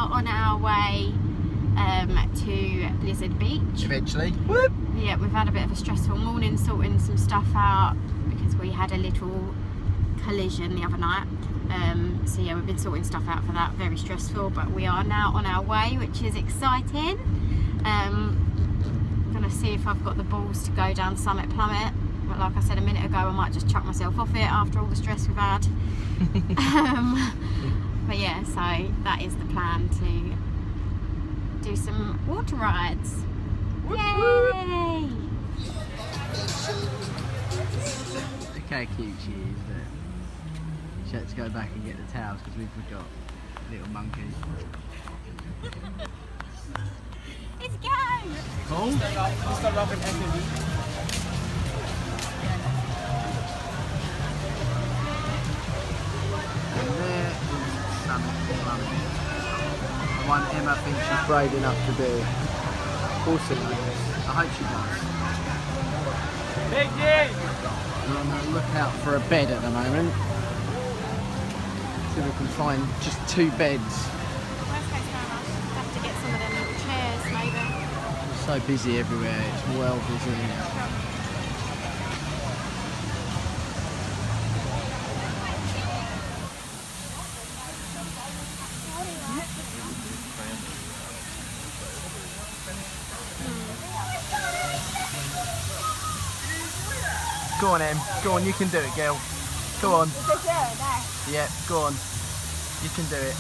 are on our way to Blizzard Beach. Eventually. Whoop. Yeah, we've had a bit of a stressful morning sorting some stuff out because we had a little collision the other night. So yeah, we've been sorting stuff out for that, very stressful, but we are now on our way, which is exciting. I'm gonna see if I've got the balls to go down Summit Plummet, but like I said a minute ago, I might just chuck myself off it after all the stress we've had. But yeah, so that is the plan, to do some water rides. Yay! Look how cute she is. She had to go back and get the towels because we forgot. Little monkey. Let's go! Cool. Start off in SUV. And there is Summit Plummet. The one Emma thinks she's brave enough to do. Also, I hope she does. Big game! We're on the lookout for a bed at the moment. See if we can find just 2 beds. Worst case scenario, have to get some of them little chairs maybe. It's so busy everywhere, it's well busy. Go on, Em. Go on, you can do it, girl. Go on. Yeah, go on. You can do it.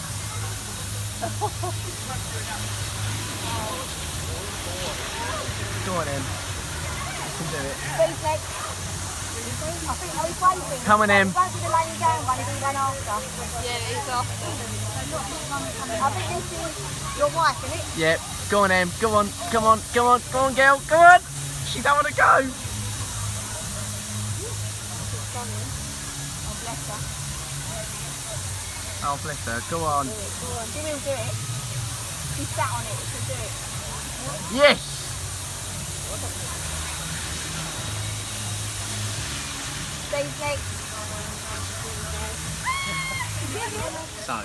Go on, Em. You can do it. Come on, Em. Yeah, he's after. I think this is your wife, isn't it? Yep. Go on, Em. Go on. Come on. Come on. Go on, girl. Go on. She don't want to go. Oh, bless her. Go on. Go on, Jimmy will do it. She sat on it, she can do it. Yes. Stay next. So,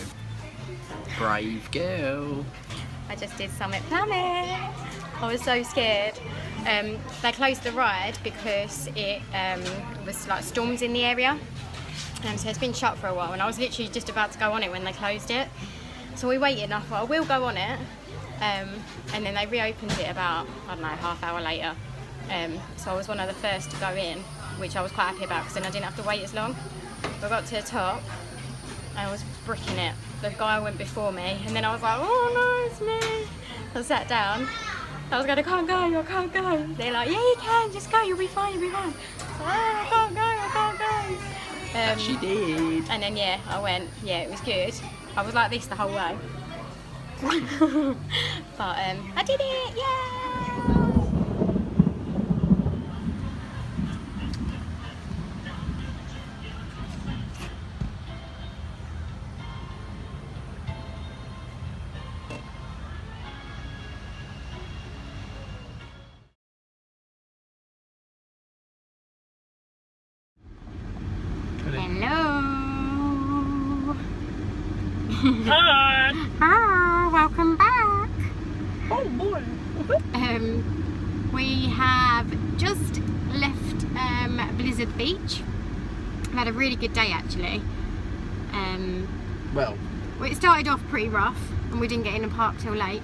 brave girl. I just did Summit Plummet. I was so scared. They closed the ride because it was like storms in the area. So it's been shut for a while, and I was literally just about to go on it when they closed it. So we waited, and I thought I will go on it. And then they reopened it about, I don't know, half hour later. So I was one of the first to go in, which I was quite happy about because then I didn't have to wait as long. I got to the top, and I was bricking it. The guy went before me, and then I was like, oh no, it's me. I sat down. I was going, I can't go, I can't go. They're like, yeah, you can, just go, you'll be fine, you'll be fine. I can't go, I can't go. She did. And then yeah, I went. Yeah, it was good. I was like this the whole way. But I did it! Yeah! Hello! Hi! Hi, welcome back! Oh boy! We have just left Blizzard Beach. We had a really good day actually. Well, It started off pretty rough and we didn't get in the park till late,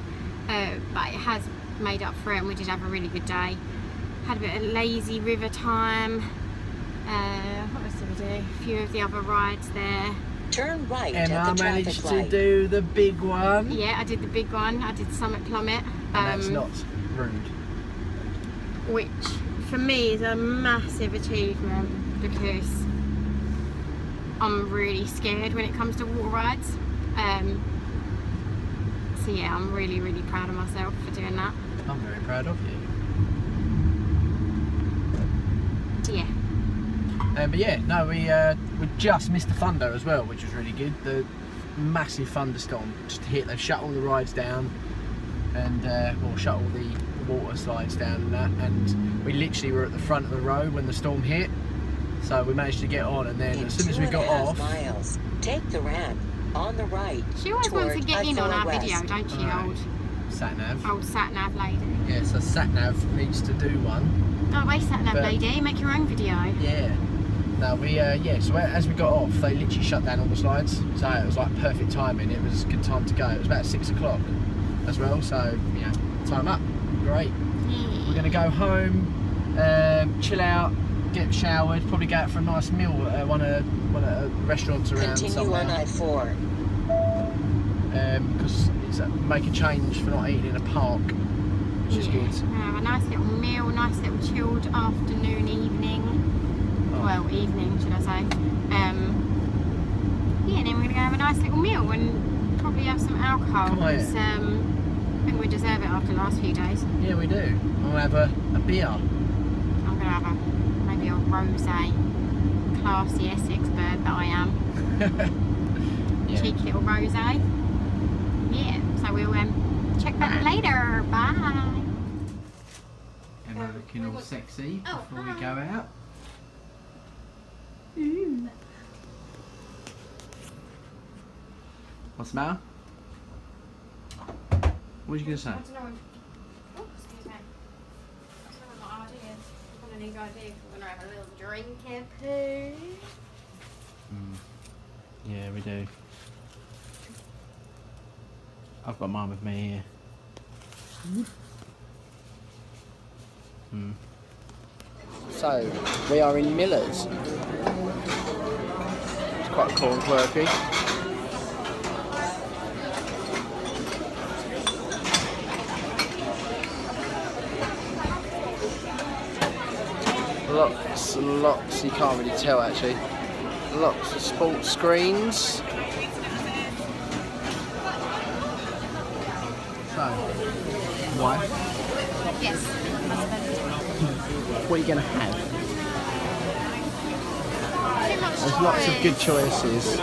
but it has made up for it and we did have a really good day. Had a bit of lazy river time. What else did we do? A few of the other rides there. Turn right Emma at the managed traffic to light. do the big one. Yeah, I did the big one. I did Summit Plummet. And that's not rude. Which for me is a massive achievement because I'm really scared when it comes to water rides. So yeah, I'm really, really proud of myself for doing that. I'm very proud of you. Yeah. But yeah, no, we just missed the thunder as well, which was really good. The massive thunderstorm just hit. They've shut all the rides down, and well, shut all the water slides down and that. And we literally were at the front of the road when the storm hit, so we managed to get on. And then In as soon as we got 2.5 off, miles, take the ramp. on the right. She always wants to toward get in on our I-4 video, West. don't she, Right. old Sat-nav. sat-nav lady? Yeah, so Sat-nav needs to do one. Oh, wait, sat-nav But- lady, make your own video. Yeah. No, so as we got off, they literally shut down all the slides. So it was like perfect timing. It was a good time to go. It was about 6 o'clock as well. So, time up. Great. We're going to go home, chill out, get showered, probably go out for a nice meal at one of the restaurants around Continue somewhere. on I-4. Because it's make a change for not eating in a park, which is good. Have a nice little meal, nice little chilled afternoon, evening. Oh. Well, evening, should I say. Yeah, and then we're going to go have a nice little meal and probably have some alcohol. Come on, Because I think we deserve it after the last few days. Yeah, we do. I'll have a beer. I'm going to have maybe a rosé, classy Essex bird that I am. Yeah. Cheeky little rosé. Yeah, so we'll check back later. Bye. Emma looking all sexy Oh, before we hi. go out. What's the matter? What are you going to say? I don't know. Oh, excuse me. That's not my idea. I've got a new idea. We're going to have a little drink and poo. Yeah, we do. I've got mine with me here. So, we are in Miller's. It's quite cool and quirky. Lots, you can't really tell actually. Lots of sports screens. So, wife, Yes, husband. what are you going to have? Too much There's lots of good choices.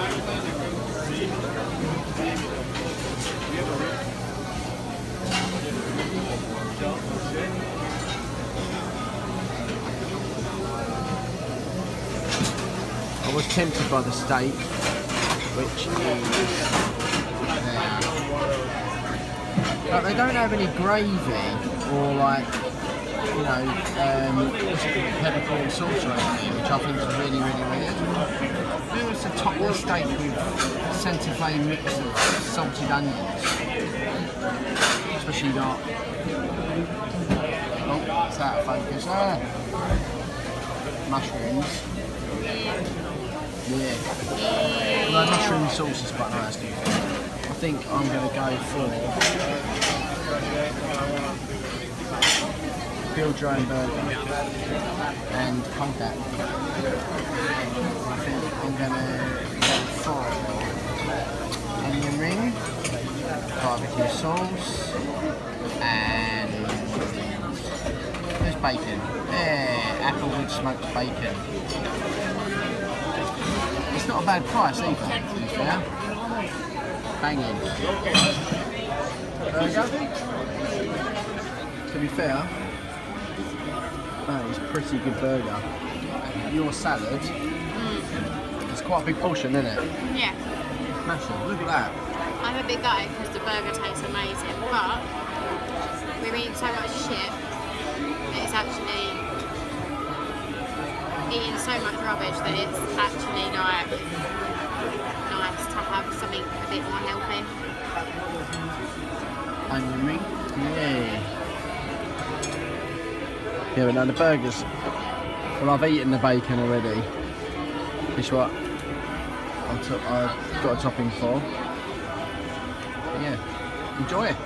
I was tempted by the steak, which is there. But they don't have any gravy or like, peppercorn sauce or anything, which I think is really, really weird. If it was to top the steak with centre flame mix of salted onions, especially not. Oh, it's out of focus. Mushrooms. Yeah. Although mushroom sauce is quite nice, do you think? I think I'm going to go for build your own burger and cold that. I think I'm going to go for onion ring, barbecue sauce, and there's bacon. Yeah, applewood smoked bacon. It's not a bad price either, to be fair. Banging. To be fair, that is a pretty good burger. Your salad, it's quite a big portion, isn't it? Yeah, Massive, look at that. I'm a bit gutted because the burger tastes amazing, but we're eating so much shit that it's actually eating so much rubbish that it's actually like nice to have something a bit more healthy. Onion ring. Yeah. Yeah, but now the burgers. Well, I've eaten the bacon already. It's what I've got a topping for. But yeah, enjoy it.